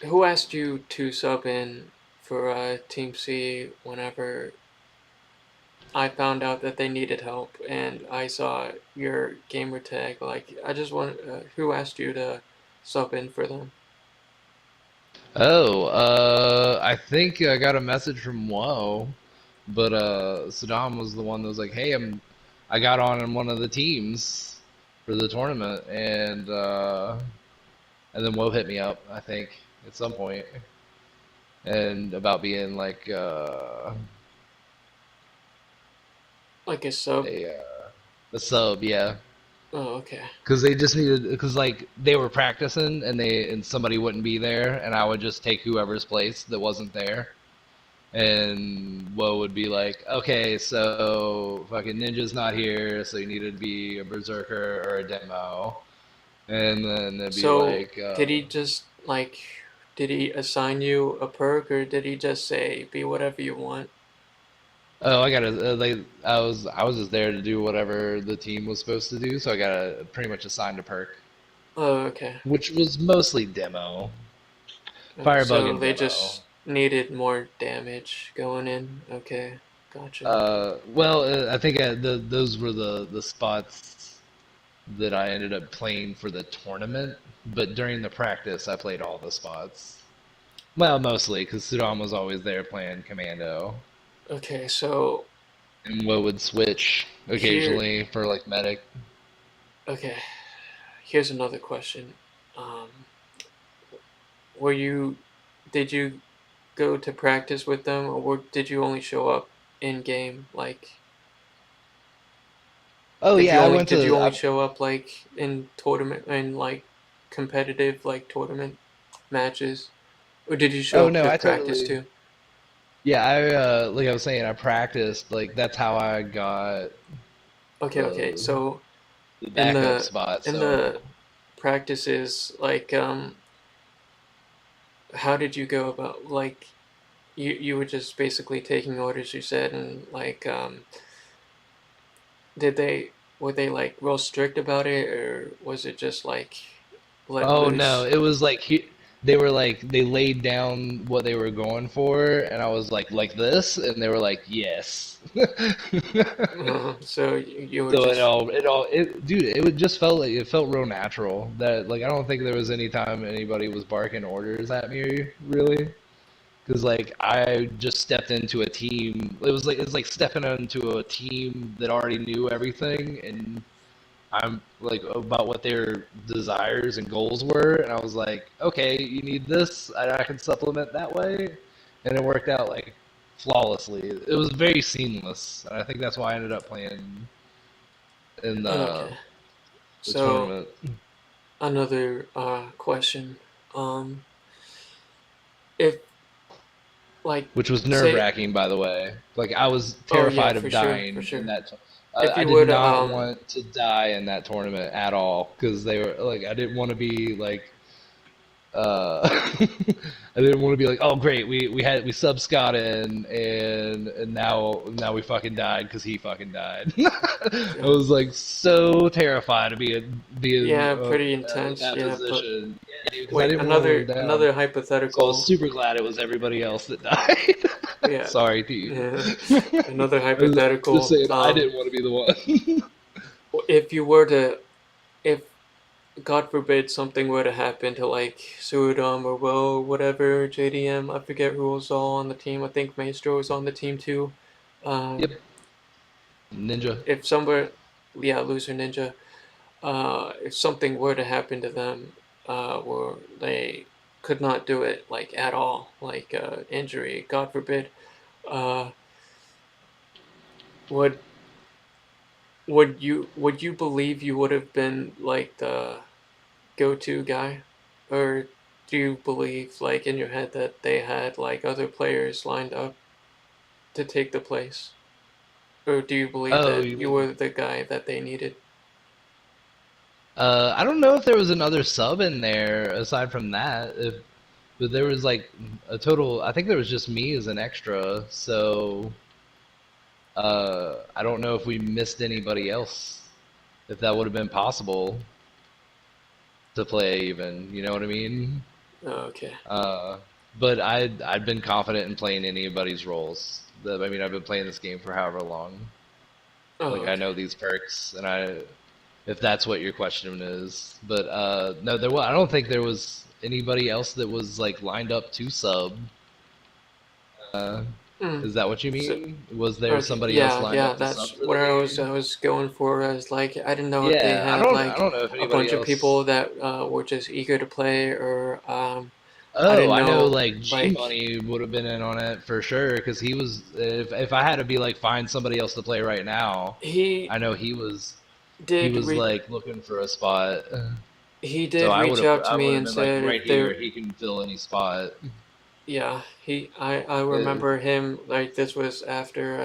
who asked you to sub in for Team C whenever I found out that they needed help and I saw your gamer tag? Like, I just want, who asked you to sub in for them? Oh, I think I got a message from Woe, but Saddam was the one that was like, "Hey, I got on in one of the teams for the tournament," and then Woe hit me up, I think, at some point, and about being like Like a sub? a a sub, yeah, Oh, okay. because they just needed because like they were practicing and somebody wouldn't be there, and I would just take whoever's place that wasn't there. And Woe would be like, okay, so fucking Ninja's not here, so you need to be a Berserker or a Demo. And then it'd be So, like, did he just, like, did he assign you a perk or did he just say, be whatever you want? oh, I gotta, I was just there to do whatever the team was supposed to do, so I got pretty much assigned a perk, Oh, okay. which was mostly Demo, Firebug So and they Demo. just needed more damage going in. Okay, gotcha. I think those were the spots that I ended up playing for the tournament, but during the practice, I played all the spots. Well, mostly because Sudan was always there playing Commando, Okay, so and Wo would switch here, occasionally for like medic. okay, here's another question. Um, were you, did you go to practice with them or did you only show up in game? Like, Oh did you yeah, I only went did you to. only show up like in tournament and like competitive like tournament matches, or did you show Oh up no, to I practice totally. too? Yeah, like I was saying, I practiced. Like that's how I got Okay. the So the in backup the spot. in So the practices, like how did you go about like you were just basically taking orders you said and like did they were they like real strict about it or was it just like let oh no, loose? it was like they were like they laid down what they were going for, and I was like this, and they were like yes. So you were So just dude, just felt like it felt real natural. That like I don't think there was any time anybody was barking orders at me really, because like I just stepped into a team. It's like stepping into a team that already knew everything, and I'm like about what their desires and goals were, and I was like, okay, you need this, and I can supplement that way, and it worked out like flawlessly. It was very seamless, and I think that's why I ended up playing in the okay. the So tournament, another question. If like which was nerve say wracking, by the way. Like I was oh yeah, terrified for of sure, for dying in sure. that. If I you did were to not want to die in that tournament at all because they were like I didn't want to be like I didn't want to be like, oh great, we sub Scott in and now we fucking died because he fucking died. I yeah, was like so terrified of being yeah, pretty in intense. that Yeah, but position, yeah, because I wait, didn't want to another go down. another So I was hypothetical. super glad it was everybody else that died. Yeah, Sorry to you. yeah, another I was just hypothetical. saying I didn't want to be the one. If you were to, if God forbid something were to happen to like Suidam or Will, whatever, JDM, I forget who was all on the team. I think Maestro was on the team too. Yep, Um, ninja. if somewhere, yeah, Loser Ninja, if something were to happen to them, where they could not do it like at all, like injury, God forbid, uh, would would you believe you would have been like the go-to guy, or do you believe like in your head that they had like other players lined up to take the place, or do you believe Oh, that you you mean? were the guy that they needed? I don't know if there was another sub in there aside from that. But there was like a total. I think there was just me as an extra. So I don't know if we missed anybody else. If that would have been possible to play, even, you know what I mean? Oh, okay. Uh, but I'd been confident in playing anybody's roles. I mean, I've been playing this game for however long. Oh, Like I okay. know these perks, and if that's what your question is. But no, I don't think there was anybody else that was like lined up to sub. Uh, Mm. is that what you So mean? Was there okay, somebody else yeah, lined yeah, up to that's sub for the what I game? was going for. I was like, I didn't know if they Yeah, had I like don't know if a anybody bunch of else. people that were just eager to play, or I Oh, didn't I know know like G like Money would have been in on it for sure because he was if I had to be like find somebody else to play right now, he I know he did was re- like looking for a spot. he So did reach out to I me would have and been like said right if here, there. he can fill any spot. Yeah, I Uh, remember him like this was after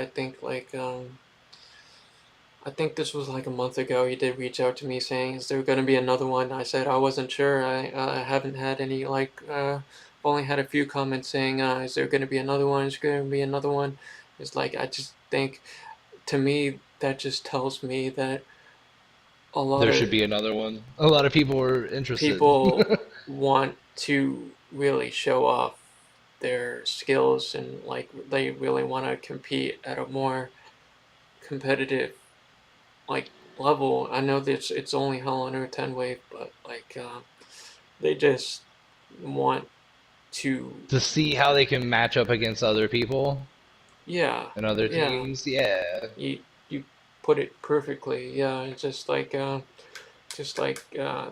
I think this was like a month ago. He did reach out to me saying, "Is there going to be another one?" I said I wasn't sure. I haven't had any I've only had a few comments saying, "Is there going to be another one? Is there going to be another one?" It's like I just think, to me that just tells me that a lot there of should be another one. A lot of people were interested. people want to really show off their skills, and like they really want to compete at a more competitive like level. I know that it's only Hell on Earth 10 wave, but like they just want to, To see how they can match up against other people yeah, and other yeah, teams. Yeah, you put it perfectly. Yeah, it's just like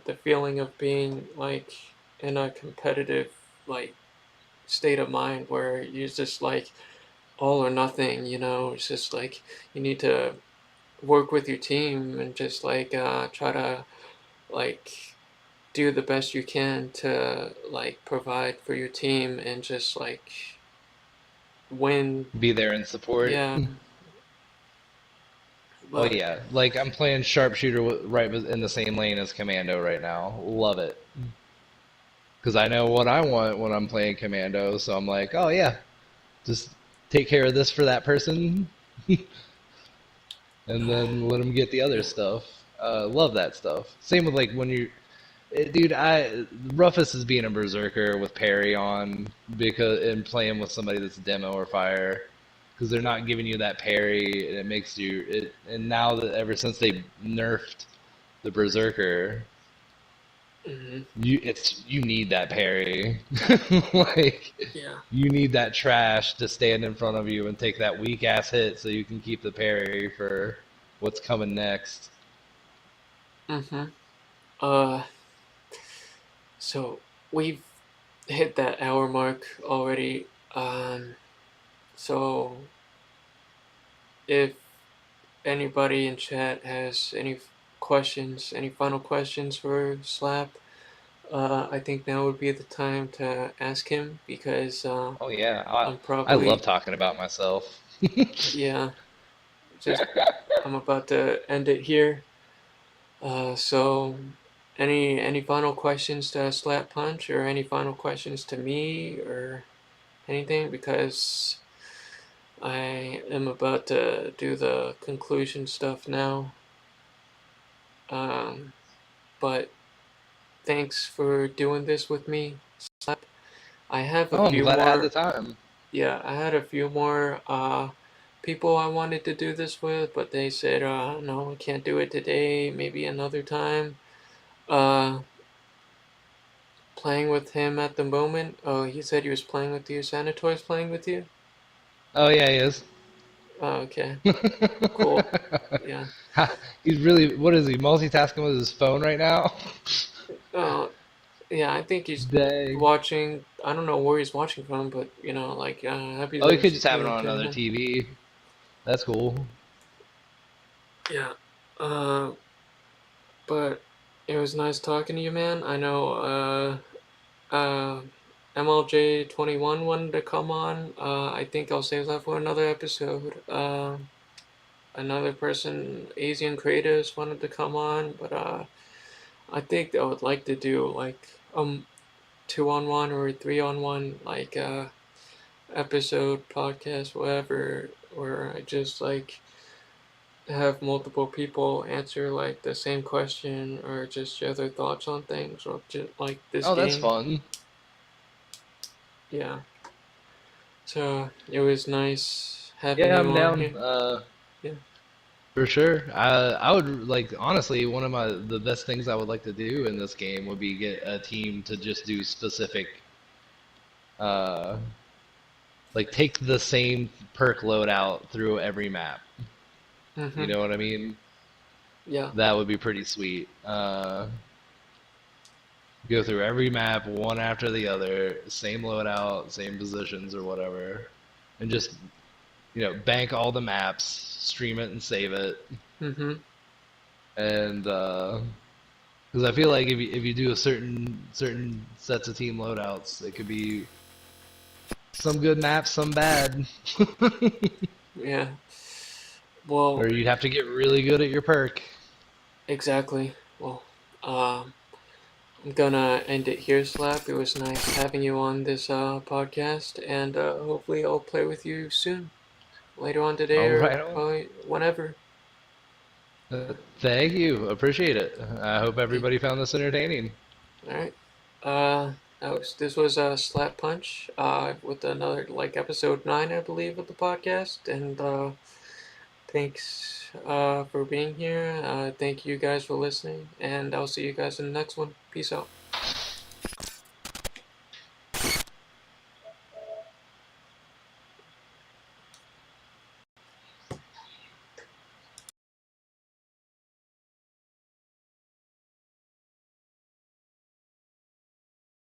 the feeling of being like in a competitive like state of mind where you're just like all or nothing, it's just like you need to work with your team and just like try to like do the best you can to like provide for your team and just like win. be there in support. Yeah, Oh but yeah, like I'm playing sharpshooter right in the same lane as commando right now. Love it because I know what I want when I'm playing commando. So I'm like, oh yeah, just take care of this for that person, and then let them get the other yeah. stuff. Love that stuff. Same with like when you, dude. Roughest is being a berserker with parry on because and playing with somebody that's demo or fire because they're not giving you that parry and it makes you it. And now that ever since they nerfed the berserker, Hmm. you need that parry. Like Yeah. you need that trash to stand in front of you and take that weak ass hit so you can keep the parry for what's coming next. Hmm. uh so we've hit that hour mark already. So if anybody in chat has any questions, any final questions for Slap, I think now would be the time to ask him because Oh yeah, I'm I love probably, talking about myself. yeah, just I'm about to end it here. So any final questions to Slap Punch or any final questions to me or anything? Because I am about to do the conclusion stuff now. Um, but thanks for doing this with me, Slap. I have a Oh, I'm few glad I had the more. time. Yeah, I had a few more people I wanted to do this with, but they said, no, I can't do it today. Maybe another time. Uh, Playing with him at the moment. Oh, he said he was playing with you. Sanatoy's playing with you. Oh yeah, he is. Oh, okay, cool. Yeah. He's really, what is he, multitasking with his phone right now? Oh, yeah. I think he's Dang. watching. I don't know where he's watching from, but like, happy Oh, he could just have it Thanksgiving on to another him. TV. That's cool. Yeah. Uh, but it was nice talking to you, man. I know. MLJ21 wanted to come on. I think I'll save that for another episode. Another person, Asian Creators, wanted to come on, but I think I would like to do like 2-on-1 or 3-on-1 like episode podcast whatever, where I just like have multiple people answer like the same question or just share their thoughts on things or just like this Oh, that's game. fun. Yeah. So it was nice having Yeah, you I'm on down. here. Yeah. For sure. I would like, honestly, one of the best things I would like to do in this game would be get a team to just do specific, uh, like take the same perk loadout through every map. You Mhm. know what I mean? Yeah. That would be pretty sweet. Go through every map one after the other, same loadout, same positions or whatever, and just bank all the maps, stream it and save it, Mhm. and because I feel like if you do a certain sets of team loadouts, it could be some good maps, some bad, Yeah. Well, or you'd have to get really good at your perk. exactly. Well, um, I'm gonna end it here, Slap. It was nice having you on this podcast, and hopefully I'll play with you soon, later on today All or right on. probably whenever. Thank you, appreciate it. I hope Okay. everybody found this entertaining. All right. This was Slap Punch with another like episode 9, I believe, of the podcast, and thanks for being here. Thank you guys for listening, and I'll see you guys in the next one. Peace out.